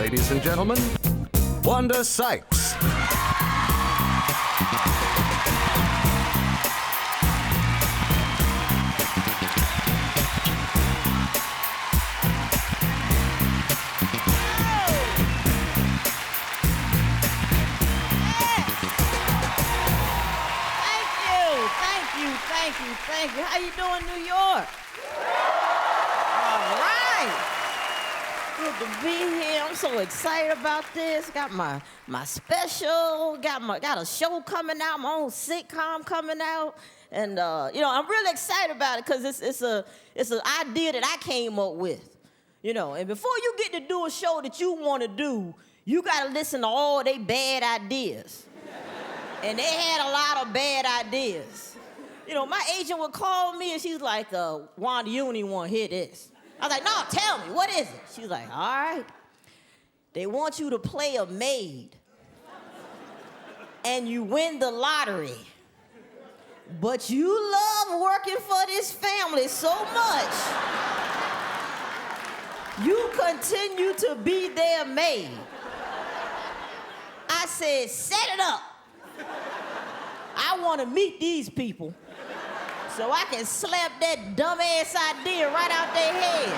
ladies and gentlemen, Wanda Sykes. Thank you. How you doing, New York? All right. Good to be here. I'm so excited about this. Got my special. Got a show coming out. My own sitcom coming out, and I'm really excited about it because it's an idea that I came up with. And before you get to do a show that you want to do, you got to listen to all they bad ideas, and they had a lot of bad ideas. My agent would call me and she's like, Wanda, you don't even want to hear this. I was like, no, tell me, what is it? She's like, all right. They want you to play a maid and you win the lottery. But you love working for this family so much, you continue to be their maid. I said, set it up. I want to meet these people so I can slap that dumbass idea right out their head.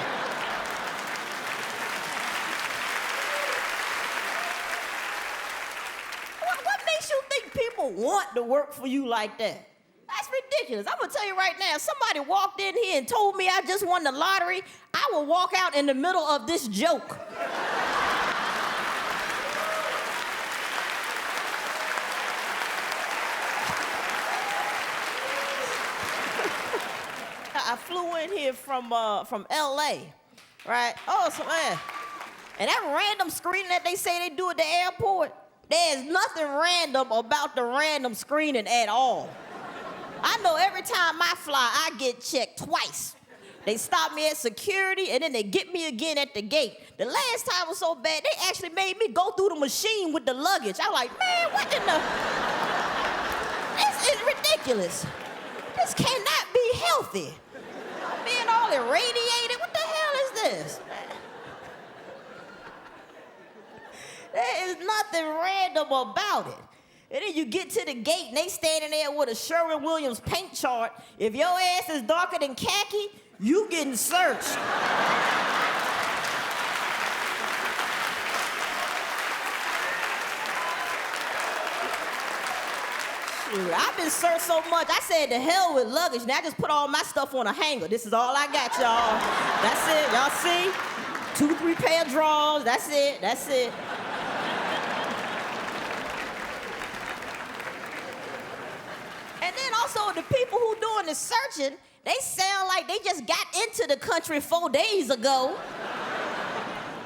What makes you think people want to work for you like that? That's ridiculous. I'm gonna tell you right now, if somebody walked in here and told me I just won the lottery, I would walk out in the middle of this joke. I flew in here from L.A., right? Oh, so and that random screening that they say they do at the airport, there's nothing random about the random screening at all. I know every time I fly, I get checked twice. They stop me at security, and then they get me again at the gate. The last time was so bad, they actually made me go through the machine with the luggage. I was like, man, what in the... This is ridiculous. This cannot be healthy. Being all irradiated, what the hell is this? There is nothing random about it. And then you get to the gate and they standing there with a Sherwin-Williams paint chart. If your ass is darker than khaki, you getting searched. I've been searched so much, I said to hell with luggage. Now I just put all my stuff on a hanger. This is all I got, y'all. That's it, y'all see? 2-3 pair of drawers, that's it. And then also the people who doing the searching, they sound like they just got into the country 4 days ago.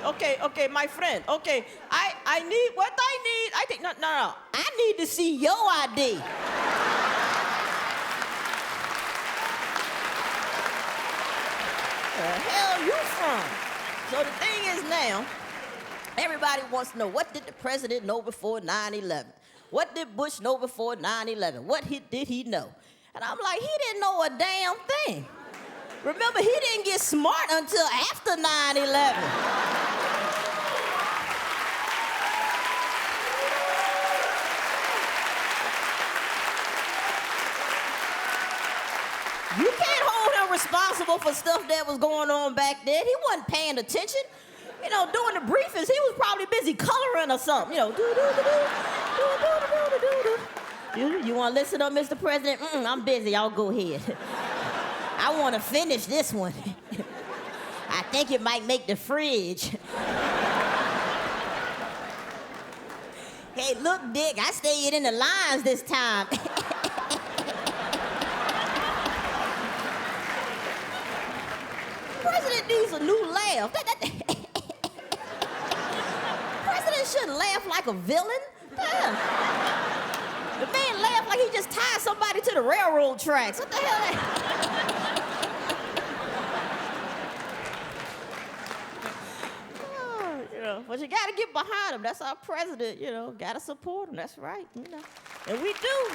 Okay, my friend. Okay, I need what I need. I think no. I need to see your ID. The hell you from? So the thing is now, everybody wants to know, what did the president know before 9/11? What did Bush know before 9/11? What did he know? And I'm like, he didn't know a damn thing. Remember, he didn't get smart until after 9/11. You can't hold him responsible for stuff that was going on back then. He wasn't paying attention. During the briefings, he was probably busy coloring or something. You want to listen up, Mr. President? I'm busy. Y'all go ahead. I want to finish this one. I think it might make the fridge. Hey, look, Dick, I stayed in the lines this time. President needs a new laugh. President shouldn't laugh like a villain. Damn. The man laughed like he just tied somebody to the railroad tracks. What the hell? But you gotta get behind him. That's our president, Gotta support him. That's right, And we do.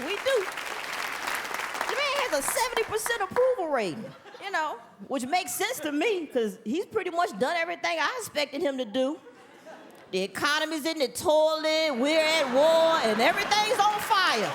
The man has a 70% approval rating, which makes sense to me because he's pretty much done everything I expected him to do. The economy's in the toilet, we're at war, and everything's on fire.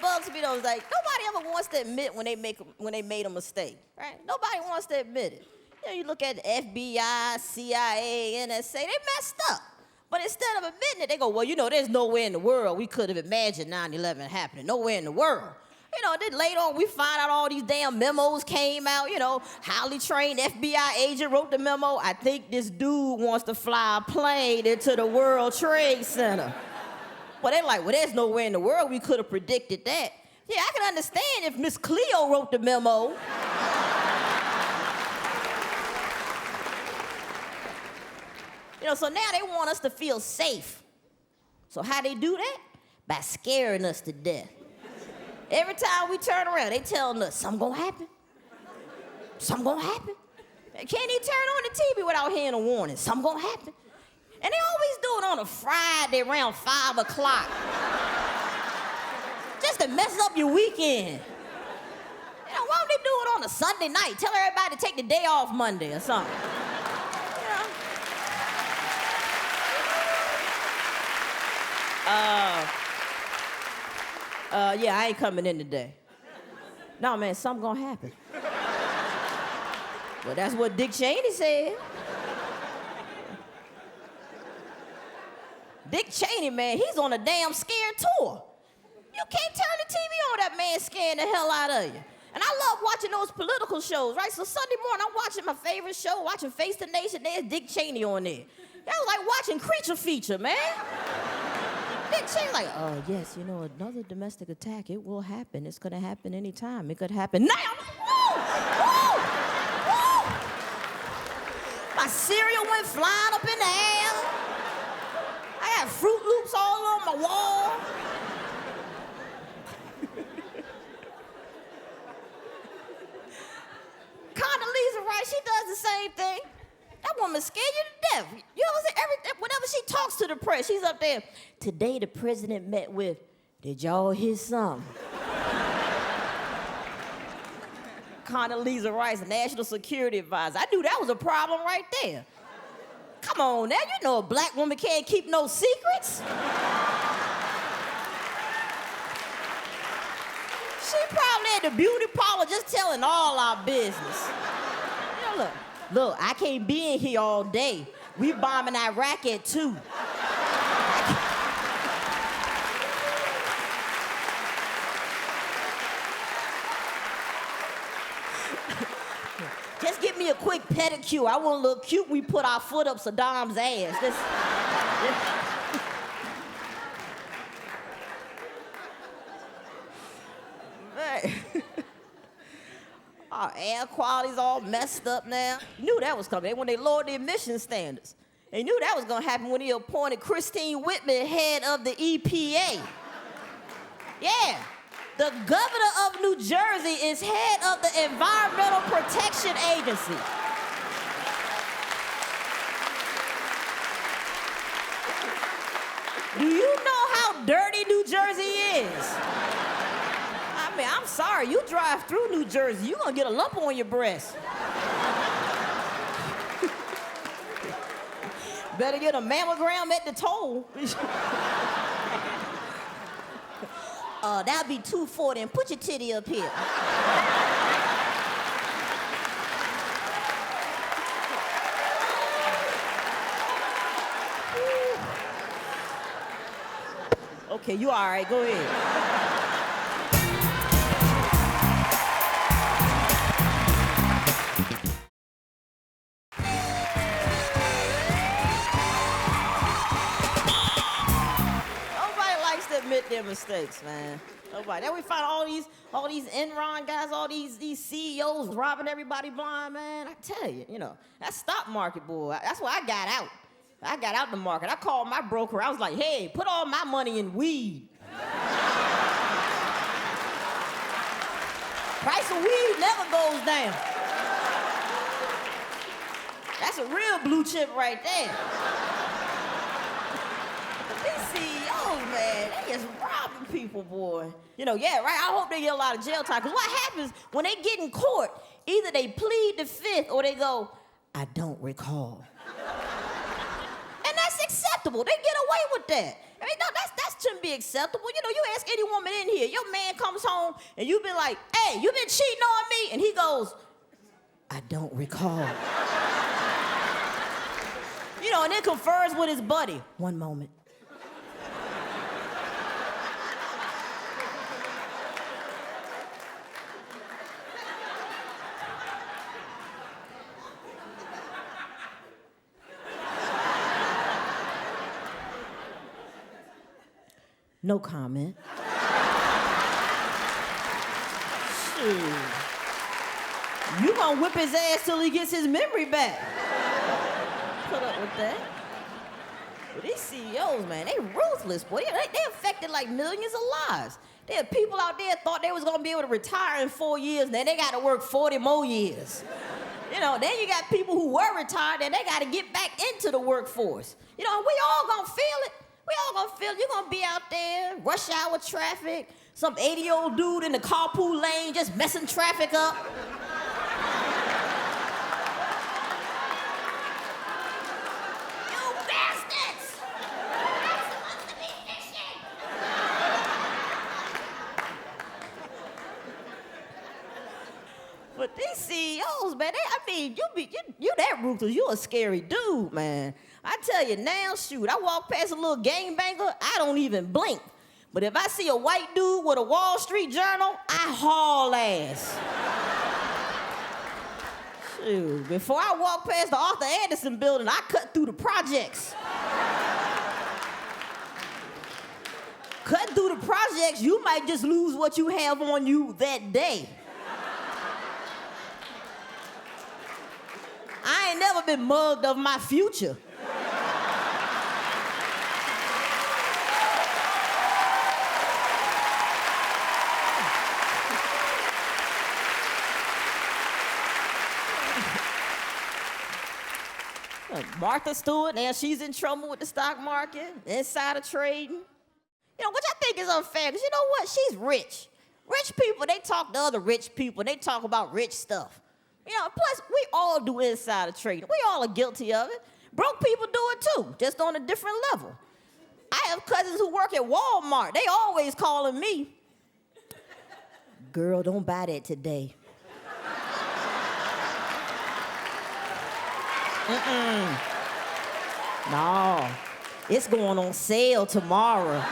Bugs me though, is like nobody ever wants to admit when they made a mistake, right? Nobody wants to admit it. You know, you look at the FBI, CIA, NSA, they messed up. But instead of admitting it, they go, well, you know, there's nowhere in the world we could have imagined 9/11 happening. Nowhere in the world. You know, then later on we find out all these damn memos came out, you know, highly trained FBI agent wrote the memo. I think this dude wants to fly a plane into the World Trade Center. Well, they're like, well, there's nowhere in the world we could have predicted that. Yeah, I can understand if Miss Cleo wrote the memo. You know, so now they want us to feel safe. So how they do that? By scaring us to death. Every time we turn around, they telling us, something gonna happen. Something gonna happen. They can't even turn on the TV without hearing a warning. Something gonna happen. And they always do it on a Friday around 5 o'clock. Just to mess up your weekend. You know, why don't they do it on a Sunday night? Tell everybody to take the day off Monday or something. You know? Yeah, I ain't coming in today. No, man, something gonna happen. Well, that's what Dick Cheney said. Dick Cheney, man, he's on a damn scare tour. You can't turn the TV on, that man scaring the hell out of you. And I love watching those political shows, right? So Sunday morning, I'm watching my favorite show, watching Face the Nation. There's Dick Cheney on there. That was like watching Creature Feature, man. Dick Cheney like, oh, yes, you know, another domestic attack, it will happen. It's going to happen anytime. It could happen now. Woo! Woo! Woo! My cereal went flying up in the air. I got Fruit Loops all on my wall. Condoleezza Rice, she does the same thing. That woman scared you to death. You know what I'm saying? Whenever she talks to the press, she's up there. Today the president met with, did y'all hear something? Condoleezza Rice, National Security Advisor. I knew that was a problem right there. Come on now, you know a black woman can't keep no secrets. She probably at the beauty parlor just telling all our business. You know, look, I can't be in here all day. We bombing Iraq at 2. Just give me a quick pedicure. I want a little cute. We put our foot up Saddam's ass. Our air quality's all messed up now. Knew that was coming. When they lowered the emission standards. They knew that was going to happen when they appointed Christine Whitman head of the EPA. Yeah. The governor of New Jersey is head of the Environmental Protection Agency. Do you know how dirty New Jersey is? I mean, I'm sorry, you drive through New Jersey, you're gonna get a lump on your breast. Better get a mammogram at the toll. That'll be $240, and put your titty up here. Okay, you all right, go ahead. Admit their mistakes, man. Nobody. Then we find all these Enron guys, all these CEOs robbing everybody blind, man. I tell you, you know, that stock market, boy. That's why I got out. I got out the market. I called my broker. I was like, hey, put all my money in weed. Price of weed never goes down. That's That's a real blue chip right there. These CEOs, man, they just robbing people, boy. You know, yeah, right? I hope they get a lot of jail time. Because what happens when they get in court, either they plead the fifth or they go, I don't recall. And that's acceptable. They get away with that. I mean, no, that shouldn't be acceptable. You know, you ask any woman in here, your man comes home and you be like, hey, you been cheating on me? And he goes, I don't recall. You know, and then confers with his buddy. One moment. No comment. Shoot. You gonna whip his ass till he gets his memory back. Put up with that. But these CEOs, man, they ruthless, boy. They affected like millions of lives. There are people out there thought they was gonna be able to retire in 4 years, and then they gotta work 40 more years. You know, then you got people who were retired and they gotta get back into the workforce. You know, we all gonna feel it. We all gonna feel it. You're gonna be out there, rush hour traffic, some 80-year-old dude in the carpool lane just messing traffic up. You bastards! That's supposed to be fishing! But these CEOs, man, you that ruthless. You a scary dude, man. I tell you now, shoot, I walk past a little game banker, I don't even blink. But if I see a white dude with a Wall Street Journal, I haul ass. Shoot, before I walk past the Arthur Anderson building, I cut through the projects. Cutting through the projects, you might just lose what you have on you that day. I ain't never been mugged of my future. Martha Stewart, now she's in trouble with the stock market, insider trading. You know, which I think is unfair, because you know what? She's rich. Rich people, they talk to other rich people, they talk about rich stuff. You know, plus, we all do insider trading. We all are guilty of it. Broke people do it too, just on a different level. I have cousins who work at Walmart. They always calling me. Girl, don't buy that today. No, it's going on sale tomorrow.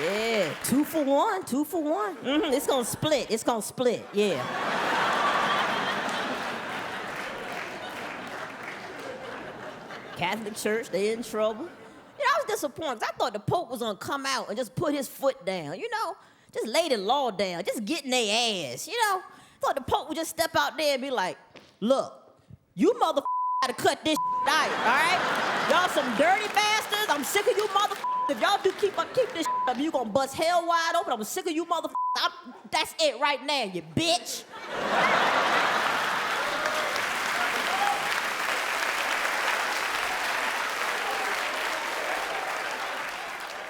Yeah, 2 for 1, 2 for 1. It's gonna split, yeah. Catholic Church, they in trouble. You know, I was disappointed, 'cause I thought the Pope was gonna come out and just put his foot down, you know? Just lay the law down, just get in their ass, you know? I thought the Pope would just step out there and be like, look, you motherfuckers gotta cut this out, all right? Y'all some dirty bastards, I'm sick of you motherfuckers. If y'all do keep this up, you gonna bust hell wide open. I'm sick of you motherfuckers. That's it right now, you bitch.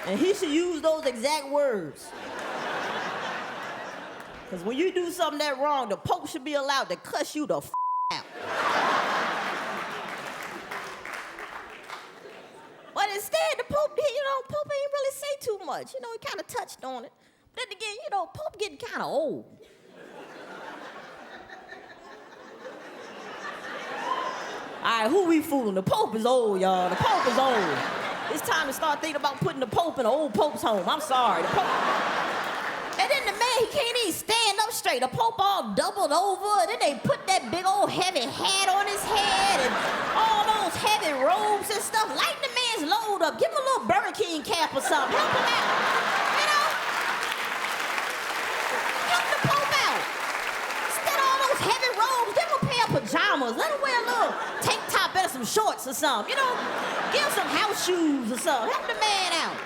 And he should use those exact words. Because when you do something that wrong, the Pope should be allowed to cuss you the out. But instead, the Pope, Pope ain't really say too much. You know, he kind of touched on it. But then again, Pope getting kind of old. All right, who we fooling? The Pope is old, y'all. The Pope is old. It's time to start thinking about putting the Pope in an old Pope's home. I'm sorry. The Pope. And then the man, he can't even stand up straight. The Pope all doubled over. And then they put that big old heavy hat on his head and all those heavy robes and stuff. Lighten the man's load up. Give him a little Burger King cap or something. Help him out. You know? Help the Pope out. Instead of all those heavy robes, give him a pair of pajamas. Let him wear a little tank top and some shorts or something. You know? Give him some house shoes or something. Help the man out.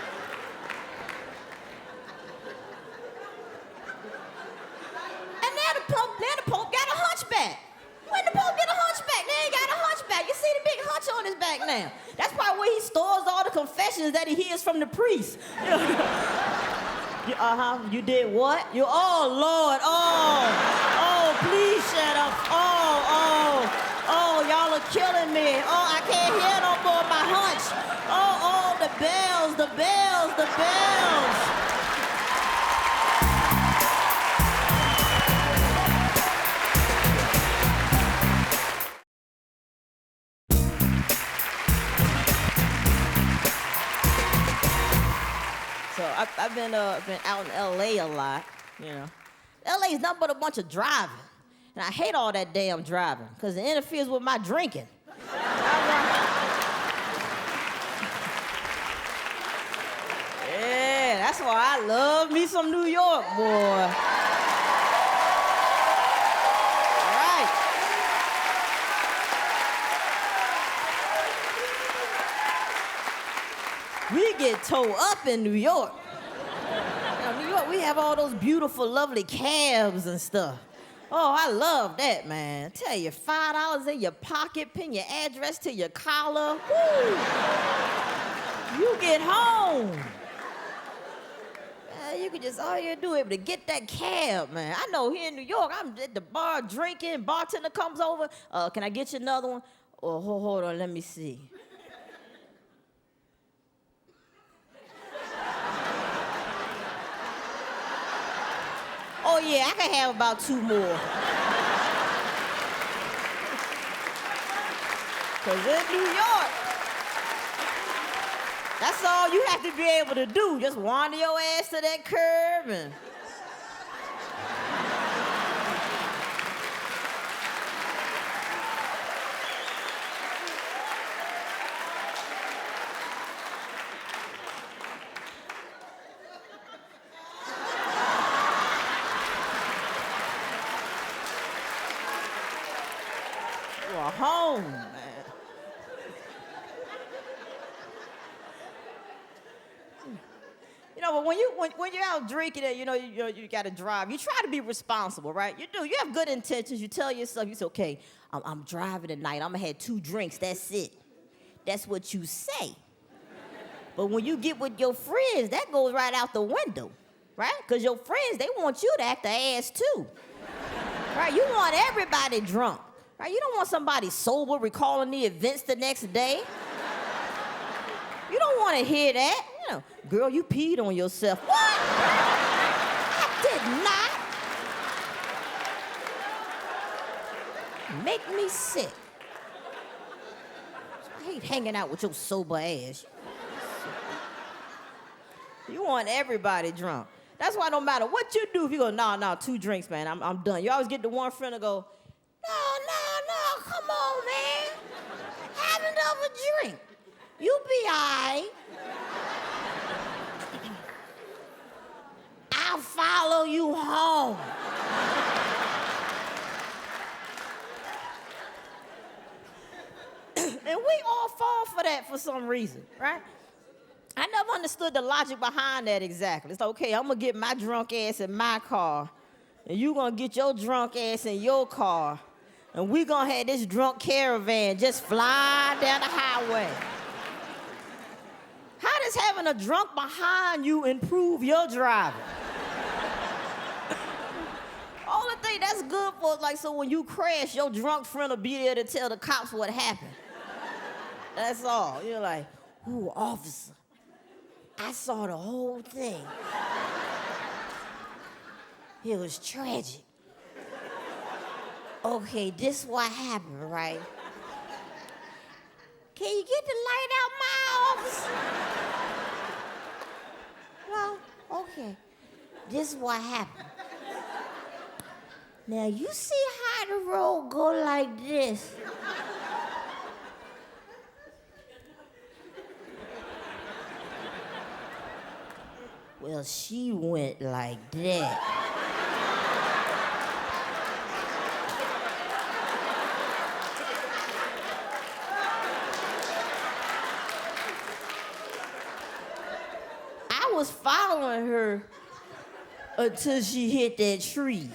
now. That's probably where he stores all the confessions that he hears from the priest. You did what? Lord, please shut up. Y'all are killing me. I can't hear no more my hunch. The bells. So I've been out in LA a lot, you know. LA is nothing but a bunch of driving. And I hate all that damn driving, because it interferes with my drinking. Yeah, that's why I love me some New York, boy. Right. We get towed up in New York. New York, we have all those beautiful, lovely cabs and stuff. Oh, I love that, man. I tell you, $5 in your pocket, pin your address to your collar. Woo! You get home. You can just, all you do is to get that cab, man. I know here in New York, I'm at the bar drinking, bartender comes over. Can I get you another one? Oh, hold on, let me see. Oh, yeah, I can have about 2 more. Because in New York, that's all you have to be able to do. Just wander your ass to that curb and... home, man. You know, but when you're out drinking it, you got to drive. You try to be responsible, right? You do. You have good intentions. You tell yourself, you say, okay, I'm driving tonight. I'm gonna have 2 drinks. That's it. That's what you say. But when you get with your friends, that goes right out the window, right? Because your friends, they want you to act the ass too, right? You want everybody drunk. Right? You don't want somebody sober recalling the events the next day. You don't want to hear that. You know, girl, you peed on yourself. What? I did not. Make me sick. I hate hanging out with your sober ass. You want everybody drunk. That's why no matter what you do, if you go, no, 2 drinks, man, I'm done. You always get the one friend to go, no, come on, man. Have another drink. You be all right. I'll follow you home. And we all fall for that for some reason, right? I never understood the logic behind that exactly. It's like, okay, I'm gonna get my drunk ass in my car, and you gonna get your drunk ass in your car, and we gonna have this drunk caravan just fly down the highway. How does having a drunk behind you improve your driving? Only thing that's good for is like, so when you crash, your drunk friend will be there to tell the cops what happened. That's all. You're like, ooh, officer, I saw the whole thing. It was tragic. Okay, this what happened, right? Can you get the light out my office? Well, okay. This what happened. Now, you see how the road go like this? Well, she went like that. I was following her until she hit that tree.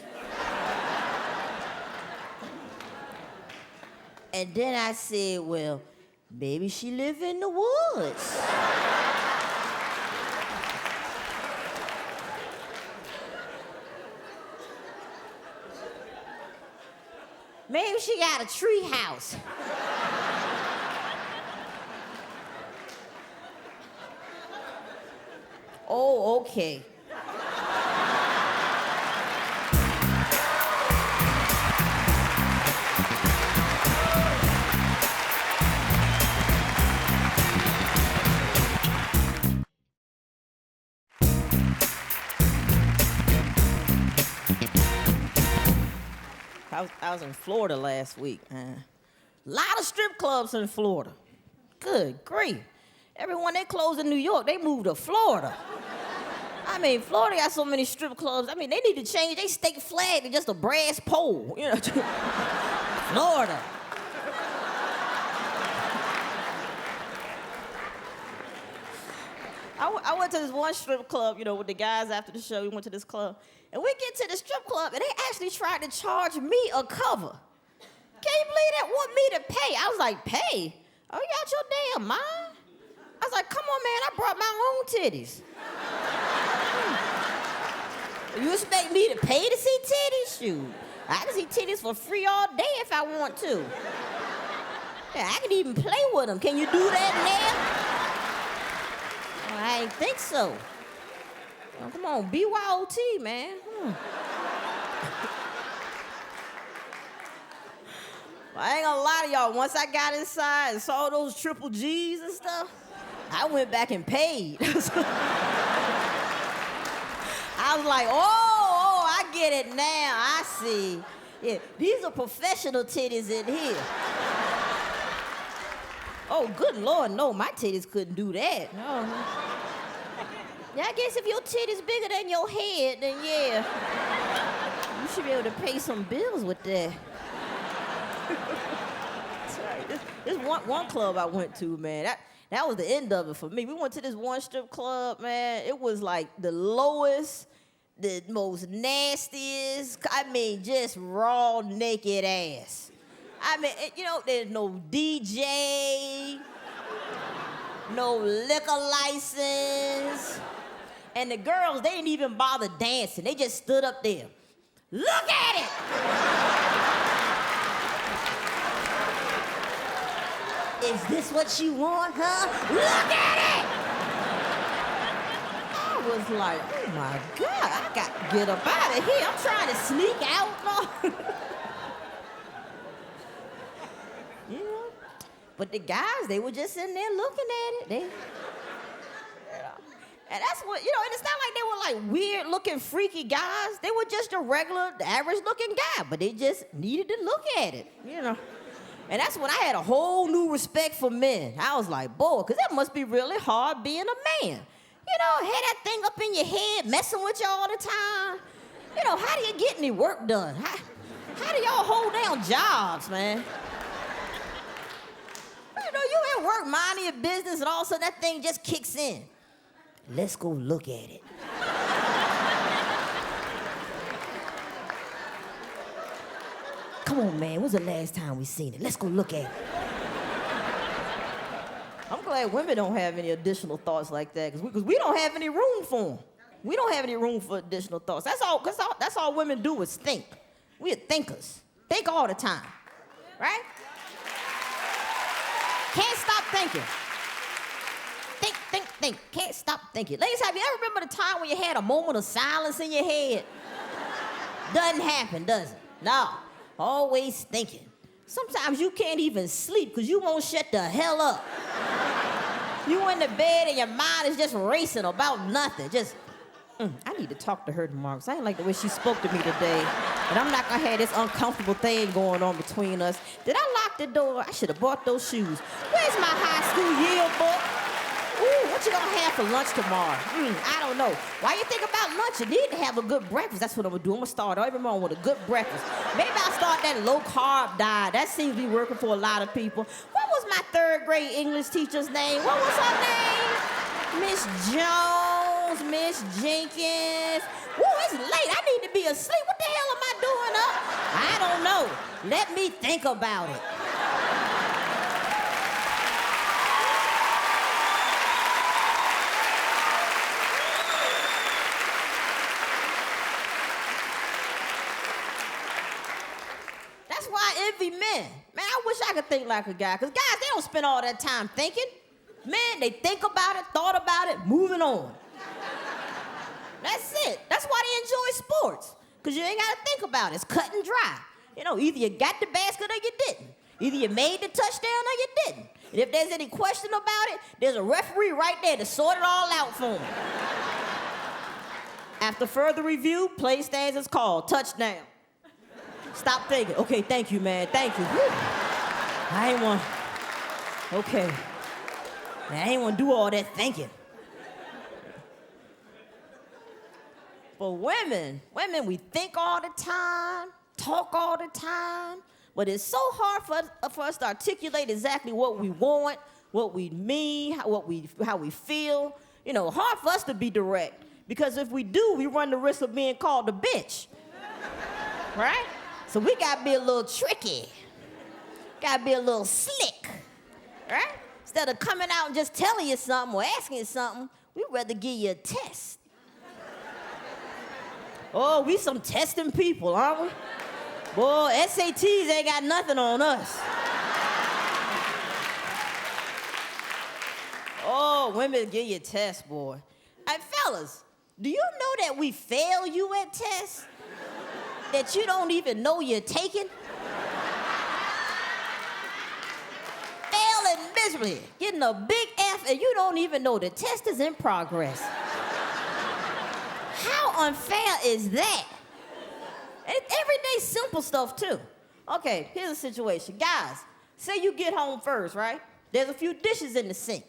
And then I said, well, Maybe she live in the woods. Maybe she got a tree house. Oh, okay. I was in Florida last week. A lot of strip clubs in Florida. Good grief. Everyone they closed in New York, they moved to Florida. I mean, Florida got so many strip clubs. I mean, they need to change their state flag to just a brass pole. You know, Florida. I went to this one strip club, you know, with the guys after the show. We went to this club. And we get to the strip club, and they actually tried to charge me a cover. Can you believe that? Want me to pay? I was like, pay? Oh, you out your damn mind? I was like, come on, man, I brought my own titties. You expect me to pay to see titties? Shoot. I can see titties for free all day if I want to. Yeah, I can even play with them. Can you do that now? I ain't think so. Oh, come on, BYOT, man. I ain't gonna lie to y'all. Once I got inside and saw those triple G's and stuff, I went back and paid. I was like, oh, I get it now. I see. Yeah, these are professional titties in here. Oh, good Lord, no, my titties couldn't do that. No. Yeah, I guess if your titties bigger than your head, then yeah, you should be able to pay some bills with that. Sorry, this one club I went to, man, that was the end of it for me. We went to this one strip club, man. It was like the lowest, the most nastiest, I mean, just raw, naked ass. I mean, you know, there's no DJ, no liquor license. And the girls, they didn't even bother dancing. They just stood up there. Look at it! Is this what you want, huh? Look at it! I was like, oh my God, I got to get up out of here. I'm trying to sneak out. You know? But the guys, they were just sitting there looking at it. And that's what, you know, and it's not like they were like weird looking freaky guys. They were just a regular, average looking guy, but they just needed to look at it, you know. And that's when I had a whole new respect for men. I was like, boy, because that must be really hard being a man. You know, had that thing up in your head, messing with you all the time. You know, how do you get any work done? How do y'all hold down jobs, man? You know, you at work minding your business and all of a sudden that thing just kicks in. Let's go look at it. Come on, man, when's the last time we seen it? Let's go look at it. I'm glad women don't have any additional thoughts like that, because we don't have any room for them. We don't have any room for additional thoughts. That's all women do is think. We're thinkers. Think all the time, right? Can't stop thinking. Think. Can't stop thinking. Ladies, have you ever remember the time when you had a moment of silence in your head? Doesn't happen, does it? No. Always thinking. Sometimes you can't even sleep because you won't shut the hell up. You in the bed and your mind is just racing about nothing. Just, I need to talk to her tomorrow because I didn't like the way she spoke to me today. And I'm not going to have this uncomfortable thing going on between us. Did I lock the door? I should have bought those shoes. Where's my high school yearbook? Ooh, what you gonna have for lunch tomorrow? I don't know. Why you think about lunch? You need to have a good breakfast. That's what I'm gonna do. I'm gonna start every morning with a good breakfast. Maybe I'll start that low-carb diet. That seems to be working for a lot of people. What was my third-grade English teacher's name? What was her name? Miss Jones, Miss Jenkins. Woo, it's late. I need to be asleep. What the hell am I doing up? I don't know. Let me think about it. I envy men. Man, I wish I could think like a guy. Because guys, they don't spend all that time thinking. Men, they think about it, thought about it, moving on. That's it. That's why they enjoy sports. Because you ain't got to think about it. It's cut and dry. You know, either you got the basket or you didn't. Either you made the touchdown or you didn't. And if there's any question about it, there's a referee right there to sort it all out for them. After further review, play stands is called. Touchdown. Stop thinking. Okay, thank you, man. Thank you. Whew. I ain't want... Okay. I ain't want to do all that thinking. For women, we think all the time, talk all the time, but it's so hard for us to articulate exactly what we want, what we mean, how we feel. You know, hard for us to be direct, because if we do, we run the risk of being called a bitch. Right? So we gotta be a little tricky. Gotta be a little slick. Right? Instead of coming out and just telling you something or asking you something, we'd rather give you a test. Oh, we some testing people, aren't we? Boy, SATs ain't got nothing on us. Oh, women give you a test, boy. Hey, fellas, do you know that we fail you at tests that you don't even know you're taking? Failing miserably, getting a big F, and you don't even know the test is in progress. How unfair is that? It's everyday simple stuff, too. Okay, here's a situation. Guys, say you get home first, right? There's a few dishes in the sink.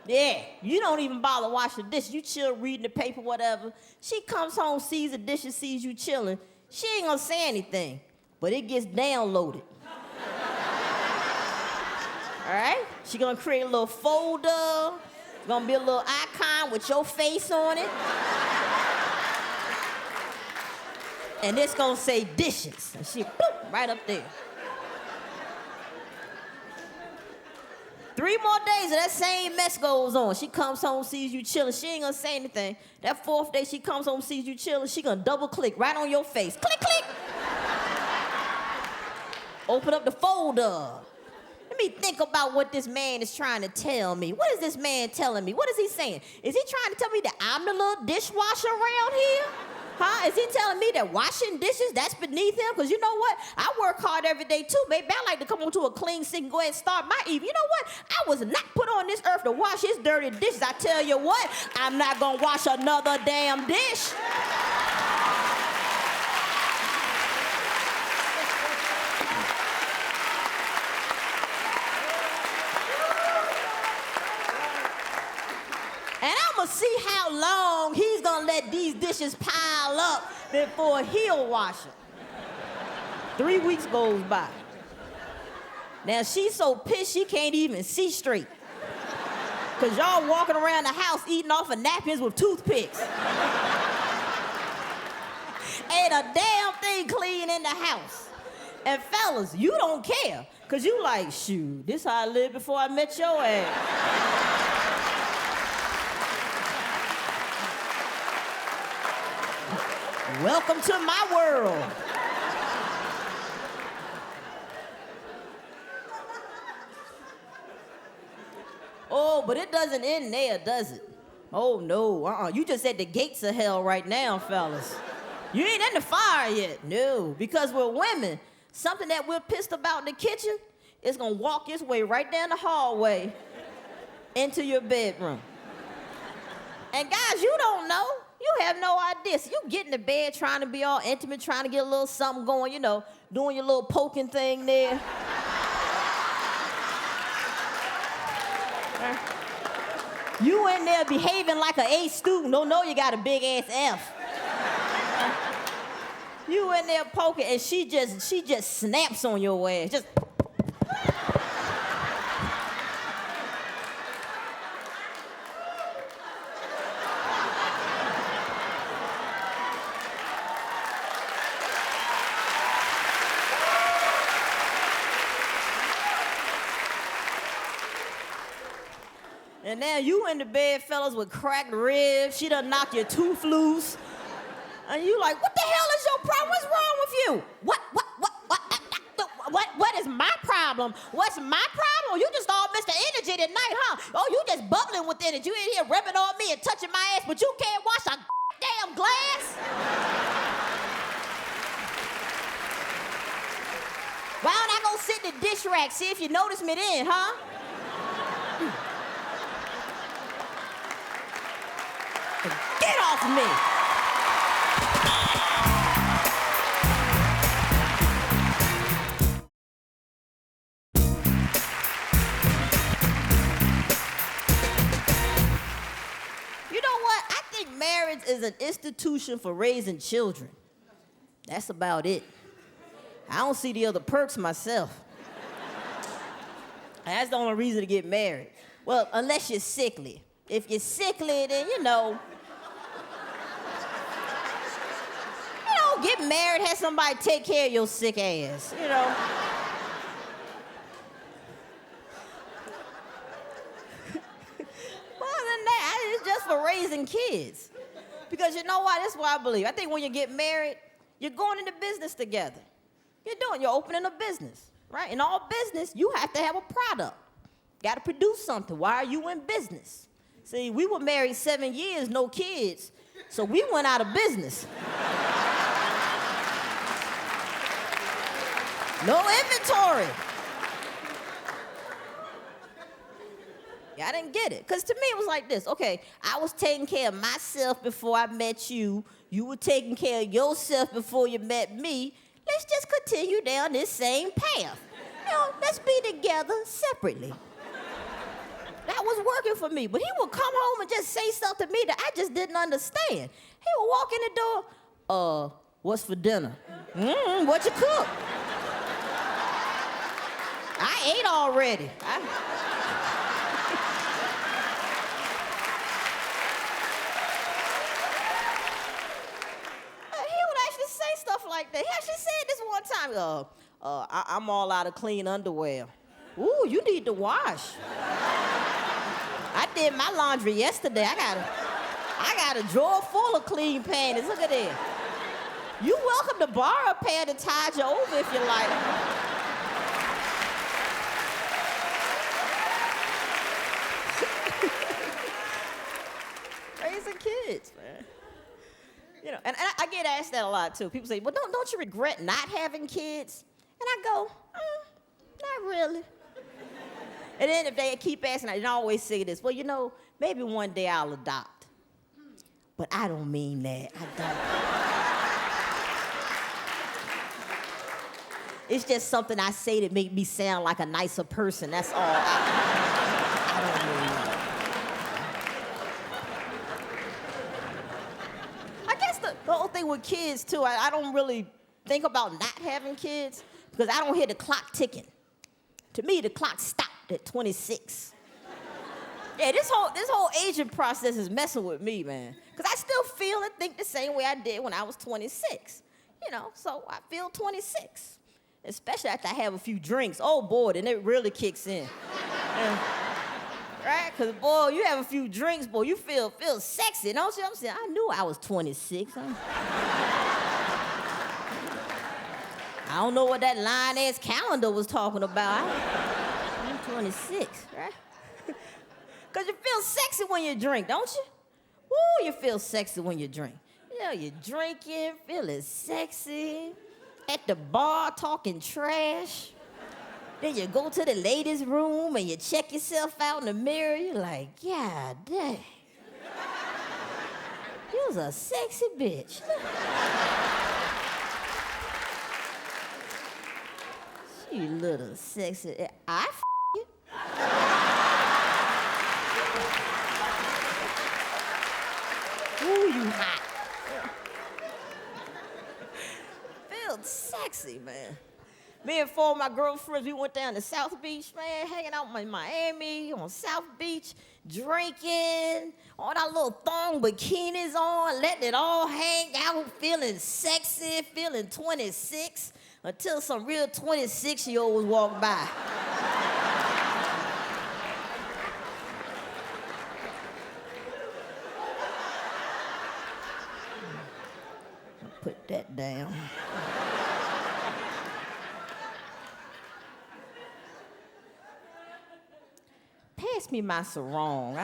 Yeah, you don't even bother washing the dishes. You chill, reading the paper, whatever. She comes home, sees the dishes, sees you chilling. She ain't gonna say anything, but it gets downloaded. All right? She gonna create a little folder. Gonna be a little icon with your face on it. And it's gonna say dishes. And she, boop, right up there. 3 more days of that same mess goes on. She comes home, sees you chilling. She ain't gonna say anything. That 4th day she comes home, sees you chilling. She gonna double click right on your face. Click, click. Open up the folder. Let me think about what this man is trying to tell me. What is this man telling me? What is he saying? Is he trying to tell me that I'm the little dishwasher around here? Huh? Is he telling me that washing dishes, that's beneath him? Because you know what? I work hard every day too, baby. I like to come onto a clean sink and go ahead and start my evening. You know what? I was not put on this earth to wash his dirty dishes. I tell you what, I'm not going to wash another damn dish. And I'm gonna see how long he's gonna let these dishes pile up before he'll wash them. 3 weeks goes by. Now she's so pissed she can't even see straight. Cause y'all walking around the house eating off of napkins with toothpicks. Ain't a damn thing clean in the house. And fellas, you don't care. Cause you like, shoot, this how I lived before I met your ass. Welcome to my world. Oh, but it doesn't end there, does it? Oh, no, You just at the gates of hell right now, fellas. You ain't in the fire yet. No, because we're women. Something that we're pissed about in the kitchen is gonna walk its way right down the hallway into your bedroom. And guys, you don't know. You have no idea. So you get in the bed trying to be all intimate, trying to get a little something going, you know, doing your little poking thing there. You in there behaving like an A student. Don't know you got a big ass F. You in there poking, and she just snaps on your ass. Just. And now you in the bed, fellas, with cracked ribs. She done knocked your tooth loose. And you like, what the hell is your problem? What's wrong with you? What? What is my problem? What's my problem? You just all Mr. Energy tonight, huh? Oh, you just bubbling with energy. You in here rubbing on me and touching my ass, but you can't wash a damn glass? Why don't I go sit in the dish rack, see if you notice me then, huh? Get off me! You know what? I think marriage is an institution for raising children. That's about it. I don't see the other perks myself. That's the only reason to get married. Well, unless you're sickly. If you're sickly, then, get married, have somebody take care of your sick ass, Other than that, it's just for raising kids. Because you know why? That's what I believe. I think when you get married, you're going into business together. You're opening a business, right? In all business, you have to have a product. Got to produce something. Why are you in business? See, we were married 7 years, no kids, so we went out of business. No inventory. Yeah, I didn't get it. Because to me, it was like this. Okay, I was taking care of myself before I met you. You were taking care of yourself before you met me. Let's just continue down this same path. Let's be together separately. That was working for me. But he would come home and just say stuff to me that I just didn't understand. He would walk in the door, what's for dinner? What you cook? I ate already. He would actually say stuff like that. He actually said this one time, I'm all out of clean underwear. Ooh, you need to wash. I did my laundry yesterday. I got a drawer full of clean panties. Look at that. You welcome to borrow a pair to tide you over if you like. Raising kids, man. And I get asked that a lot too. People say, well, don't you regret not having kids? And I go, not really. And then if they keep asking, I always say this, well, maybe one day I'll adopt. But I don't mean that. I don't. It's just something I say to make me sound like a nicer person. That's all. I don't mean that. I guess the whole thing with kids, too, I don't really think about not having kids because I don't hear the clock ticking. To me, the clock stopped at 26. Yeah, this whole aging process is messing with me, man. Because I still feel and think the same way I did when I was 26. So I feel 26. Especially after I have a few drinks. Oh, boy, then it really kicks in. Right? Because, boy, you have a few drinks, boy, you feel sexy, don't you? I'm saying, I knew I was 26. I don't know what that line-ass calendar was talking about. I'm 26, right? Because you feel sexy when you drink, don't you? Woo, you feel sexy when you drink. You're drinking, feeling sexy, at the bar talking trash. Then you go to the ladies' room and you check yourself out in the mirror. You're like, God dang. You was a sexy bitch. You little sexy. I you. Ooh, you hot. Feel sexy, man. Me and four of my girlfriends, we went down to South Beach, man, hanging out in Miami on South Beach, drinking, all our little thong bikinis on, letting it all hang out, feeling sexy, feeling 26. Until some real 26-year-olds walk by. Put that down. pass me my sarong.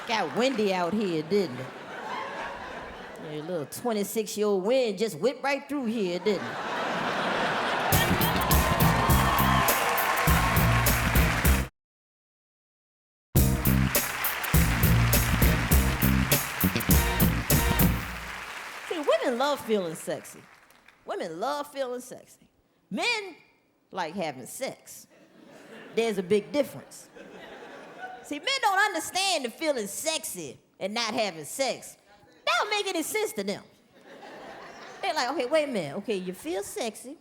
Got windy out here, didn't it? Yeah, a little 26-year-old wind just whipped right through here, didn't it? See, women love feeling sexy. Women love feeling sexy. Men like having sex. There's a big difference. See, men don't understand the feeling sexy and not having sex. That don't make any sense to them. They're like, okay, wait a minute. Okay, you feel sexy,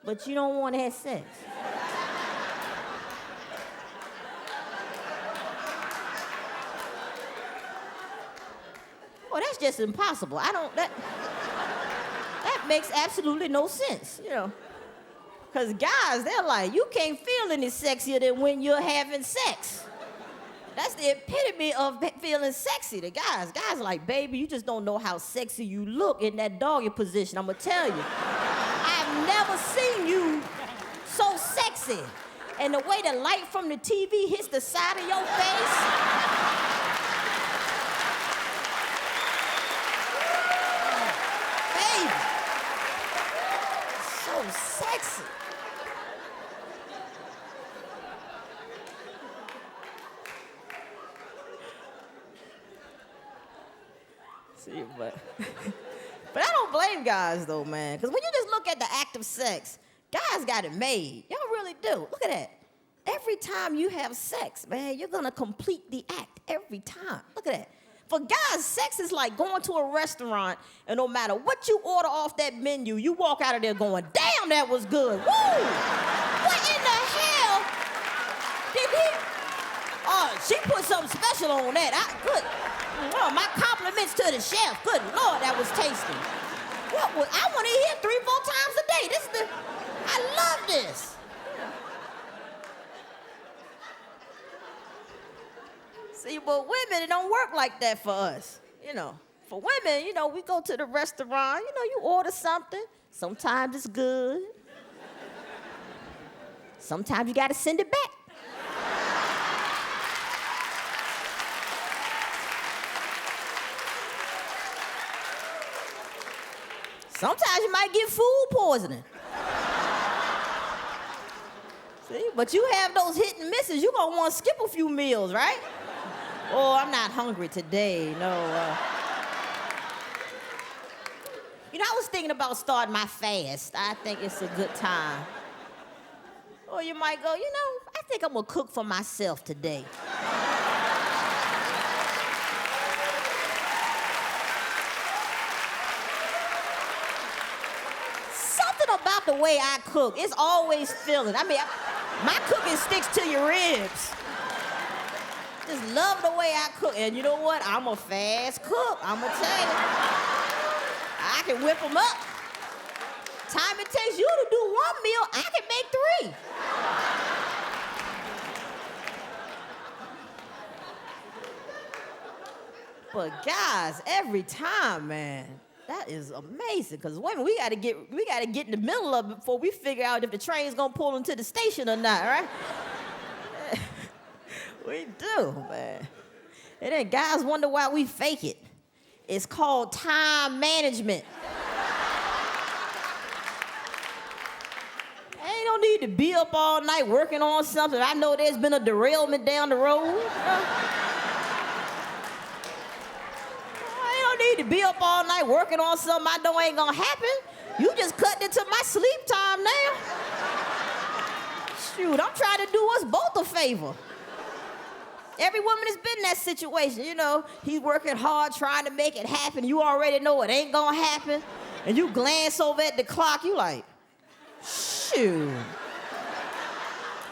but you don't want to have sex. Well, that's just impossible. That makes absolutely no sense, you know. Because guys, they're like, you can't feel any sexier than when you're having sex. That's the epitome of feeling sexy. The guys are like, baby, you just don't know how sexy you look in that doggy position. I'm going to tell you. I've never seen you so sexy. And the way the light from the TV hits the side of your face. Baby. So sexy. See, but I don't blame guys though, man. Because when you just look at the act of sex, guys got it made. Y'all really do. Look at that. Every time you have sex, man, you're gonna complete the act every time. Look at that. For guys, sex is like going to a restaurant, and no matter what you order off that menu, you walk out of there going, damn, that was good. Woo! What in the hell did he? Oh, she put something special on that. Good. Oh, my compliments to the chef. Good Lord, that was tasty. I want to eat 3-4 times a day. I love this. See, but women, it don't work like that for us. You know, for women, you know, we go to the restaurant, you know, you order something. Sometimes it's good. Sometimes you got to send it back. Sometimes you might get food poisoning. See, but you have those hit and misses. You're going to want to skip a few meals, right? Oh, I'm not hungry today, no. You know, I was thinking about starting my fast. I think it's a good time. Or you might go, you know, I think I'm going to cook for myself today. About the way I cook, it's always filling. I mean, my cooking sticks to your ribs. Just love the way I cook. And you know what? I'm a fast cook. I'm gonna tell you. I can whip them up. Time it takes you to do one meal, I can make 3. But guys, every time, man. That is amazing, because women, we gotta get in the middle of it before we figure out if the train's gonna pull into the station or not, right? We do, man. And then guys wonder why we fake it. It's called time management. Ain't no need to be up all night working on something. I know there's been a derailment down the road. To be up all night working on something I know ain't gonna happen. You just cutting into my sleep time now. Shoot, I'm trying to do us both a favor. Every woman has been in that situation, you know. He's working hard trying to make it happen. You already know it ain't gonna happen. And you glance over at the clock, you like, shoot.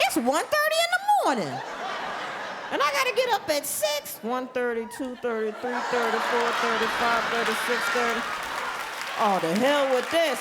It's 1:30 in the morning. And I gotta get up at 6. 1:30, 2:30, 3:30, 4:30, 5:30, 6:30. Oh, the hell with this.